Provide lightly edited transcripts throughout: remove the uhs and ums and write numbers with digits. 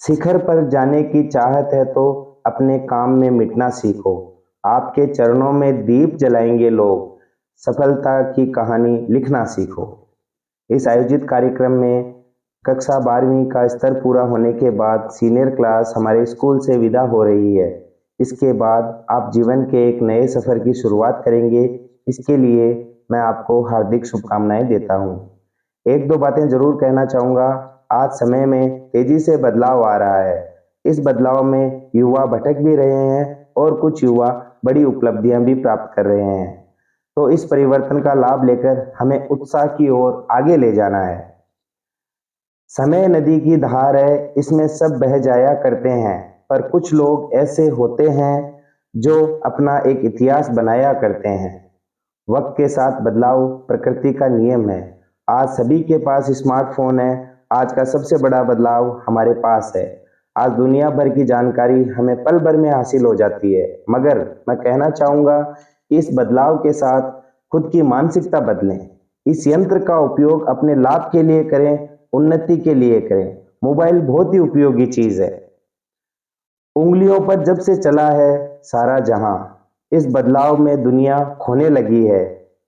शिखर पर जाने की चाहत है तो अपने काम में मिटना सीखो। आपके चरणों में दीप जलाएंगे लोग, सफलता की कहानी लिखना सीखो। इस आयोजित कार्यक्रम में कक्षा 12वीं का स्तर पूरा होने के बाद सीनियर क्लास हमारे स्कूल से विदा हो रही है। इसके बाद आप जीवन के एक नए सफ़र की शुरुआत करेंगे। इसके लिए मैं आपको हार्दिक शुभकामनाएं देता हूँ। एक दो बातें ज़रूर कहना चाहूँगा। आज समय में तेज़ी से बदलाव आ रहा है। इस बदलाव में युवा भटक भी रहे हैं और कुछ युवा बड़ी उपलब्धियां भी प्राप्त कर रहे हैं। तो इस परिवर्तन का लाभ लेकर हमें उत्साह की ओर आगे ले जाना है। समय नदी की धार है, इसमें सब बह जाया करते हैं, पर कुछ लोग ऐसे होते हैं जो अपना एक इतिहास बनाया करते हैं। वक्त के साथ बदलाव प्रकृति का नियम है। आज सभी के पास स्मार्टफोन है। आज का सबसे बड़ा बदलाव हमारे पास है। आज दुनिया भर की जानकारी हमें पल भर में हासिल हो जाती है, मगर मैं कहना चाहूँगा कि इस बदलाव के साथ खुद की मानसिकता बदलें। इस यंत्र का उपयोग अपने लाभ के लिए करें, उन्नति के लिए करें। मोबाइल बहुत ही उपयोगी चीज़ है। उंगलियों पर जब से चला है सारा जहां, इस बदलाव में दुनिया खोने लगी है।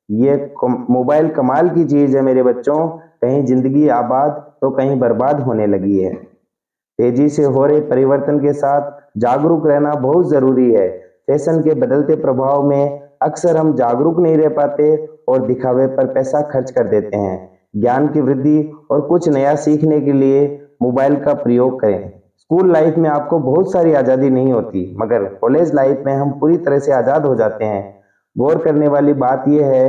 ये मोबाइल कमाल की चीज है मेरे बच्चों। कहीं जिंदगी आबाद तो कहीं बर्बाद होने लगी है। तेजी से हो रहे परिवर्तन के साथ जागरूक रहना बहुत जरूरी है। फैशन के बदलते प्रभाव में अक्सर हम जागरूक नहीं रह पाते और दिखावे पर पैसा खर्च कर देते हैं। ज्ञान की वृद्धि और कुछ नया सीखने के लिए मोबाइल का प्रयोग करें। स्कूल लाइफ में आपको बहुत सारी आज़ादी नहीं होती, मगर कॉलेज लाइफ में हम पूरी तरह से आज़ाद हो जाते हैं। गौर करने वाली बात यह है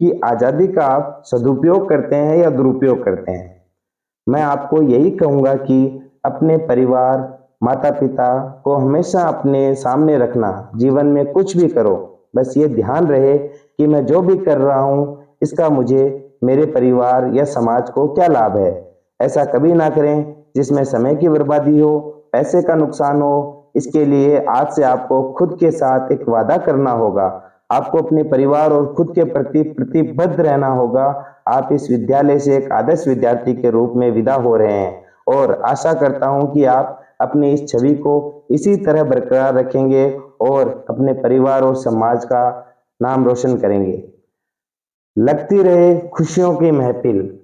कि आज़ादी का आप सदुपयोग करते हैं या दुरुपयोग करते हैं। मैं आपको यही कहूँगा कि अपने परिवार, माता पिता को हमेशा अपने सामने रखना। जीवन में कुछ भी करो, बस ये ध्यान रहे कि मैं जो भी कर रहा हूँ इसका मुझे, मेरे परिवार या समाज को क्या लाभ है। ऐसा कभी ना करें जिसमें समय की बर्बादी हो, पैसे का नुकसान हो। इसके लिए आज से आपको खुद के साथ एक वादा करना होगा। आपको अपने परिवार और खुद के प्रति प्रतिबद्ध रहना होगा। आप इस विद्यालय से एक आदर्श विद्यार्थी के रूप में विदा हो रहे हैं और आशा करता हूं कि आप अपनी इस छवि को इसी तरह बरकरार रखेंगे और अपने परिवार और समाज का नाम रोशन करेंगे। लगती रहे खुशियों की महफिल,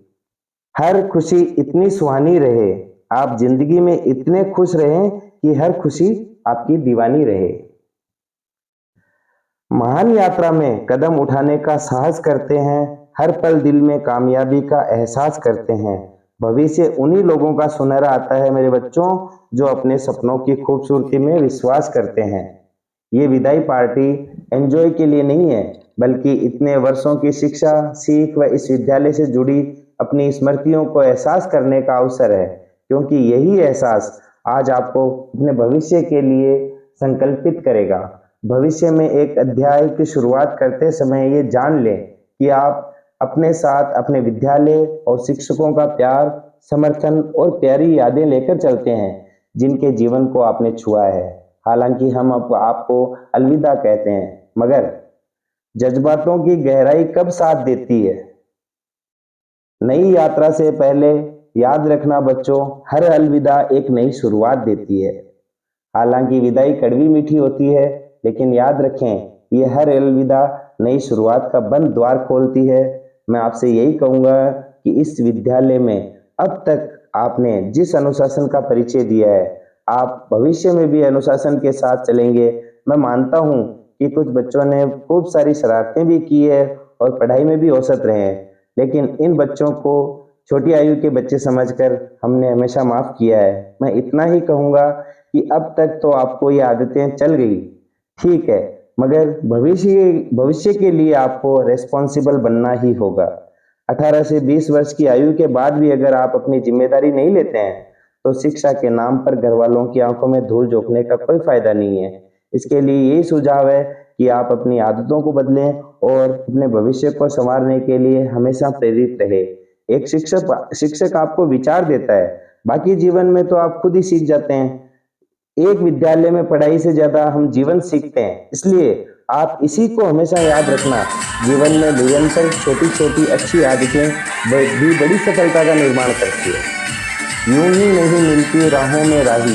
हर खुशी इतनी सुहानी रहे। आप जिंदगी में इतने खुश रहें कि हर खुशी आपकी दीवानी रहे। महान यात्रा में कदम उठाने का साहस करते हैं, हर पल दिल में कामयाबी का एहसास करते हैं। भविष्य उन्हीं लोगों का सुनहरा आता है मेरे बच्चों, जो अपने सपनों की खूबसूरती में विश्वास करते हैं। ये विदाई पार्टी एंजॉय के लिए नहीं है, बल्कि इतने वर्षों की शिक्षा, सीख व इस विद्यालय से जुड़ी अपनी स्मृतियों को एहसास करने का अवसर है। क्योंकि यही एहसास आज आपको अपने भविष्य के लिए संकल्पित करेगा। भविष्य में एक अध्याय की शुरुआत करते समय ये जान लें कि आप अपने साथ अपने विद्यालय और शिक्षकों का प्यार, समर्थन और प्यारी यादें लेकर चलते हैं, जिनके जीवन को आपने छुआ है। हालांकि हम अब आपको अलविदा कहते हैं, मगर जज्बातों की गहराई कब साथ देती है। नई यात्रा से पहले याद रखना बच्चों, हर अलविदा एक नई शुरुआत देती है। हालांकि विदाई कड़वी मीठी होती है, लेकिन याद रखें ये हर अलविदा नई शुरुआत का बंद द्वार खोलती है। मैं आपसे यही कहूँगा कि इस विद्यालय में अब तक आपने जिस अनुशासन का परिचय दिया है, आप भविष्य में भी अनुशासन के साथ चलेंगे। मैं मानता हूँ कि कुछ बच्चों ने खूब सारी शरारतें भी की है और पढ़ाई में भी औसत रहे हैं, लेकिन इन बच्चों को छोटी आयु के बच्चे समझकर हमने हमेशा माफ़ किया है। मैं इतना ही कहूँगा कि अब तक तो आपको ये आदतें चल गई, ठीक है, मगर भविष्य के लिए आपको रिस्पॉन्सिबल बनना ही होगा। 18 से 20 वर्ष की आयु के बाद भी अगर आप अपनी जिम्मेदारी नहीं लेते हैं, तो शिक्षा के नाम पर घर वालों की आंखों में धूल झोंकने का कोई फायदा नहीं है। इसके लिए यही सुझाव है कि आप अपनी आदतों को बदलें और अपने भविष्य को संवारने के लिए हमेशा प्रेरित रहे। एक शिक्षक आपको विचार देता है, बाकी जीवन में तो आप खुद ही सीख जाते हैं। एक विद्यालय में पढ़ाई से ज्यादा हम जीवन सीखते हैं, इसलिए आप इसी को हमेशा याद रखना। जीवन में निरंतर छोटी छोटी अच्छी आदतें भी बड़ी सफलता का निर्माण करती है। यूं ही नहीं मिलती राहों में राही,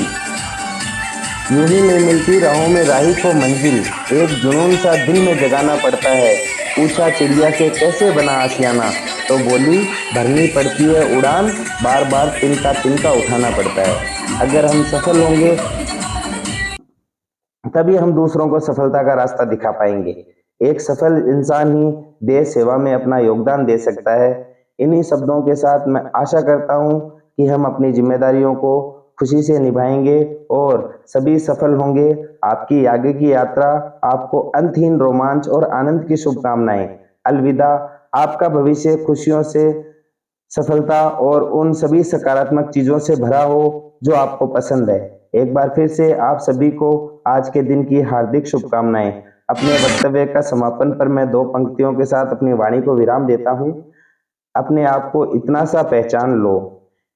यूं ही नहीं मिलती राहों में राही को मंजिल, एक जुनून सा दिल में जगाना पड़ता है। पूछा चिड़िया से कैसे बना आशियाना, तो बोली भरनी पड़ती है उड़ान, बार बार तिनका तिनका उठाना पड़ता है। अगर हम सफल होंगे तभी हम दूसरों को सफलता का रास्ता दिखा पाएंगे। एक सफल इंसान ही देश सेवा में अपना योगदान दे सकता है। इन्हीं शब्दों के साथ मैं आशा करता हूँ कि हम अपनी जिम्मेदारियों को खुशी से निभाएंगे और सभी सफल होंगे। आपकी आगे की यात्रा आपको अंतहीन रोमांच और आनंद की शुभकामनाएं। अलविदा। आपका भविष्य खुशियों से, सफलता और उन सभी सकारात्मक चीजों से भरा हो जो आपको पसंद है। एक बार फिर से आप सभी को आज के दिन की हार्दिक शुभकामनाएं। अपने वक्तव्य का समापन पर मैं दो पंक्तियों के साथ अपनी वाणी को विराम देता हूं। अपने आप को इतना सा पहचान लो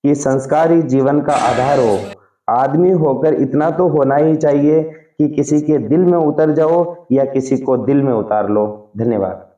कि संस्कार ही जीवन का आधार हो। आदमी होकर इतना तो होना ही चाहिए कि किसी के दिल में उतर जाओ या किसी को दिल में उतार लो। धन्यवाद।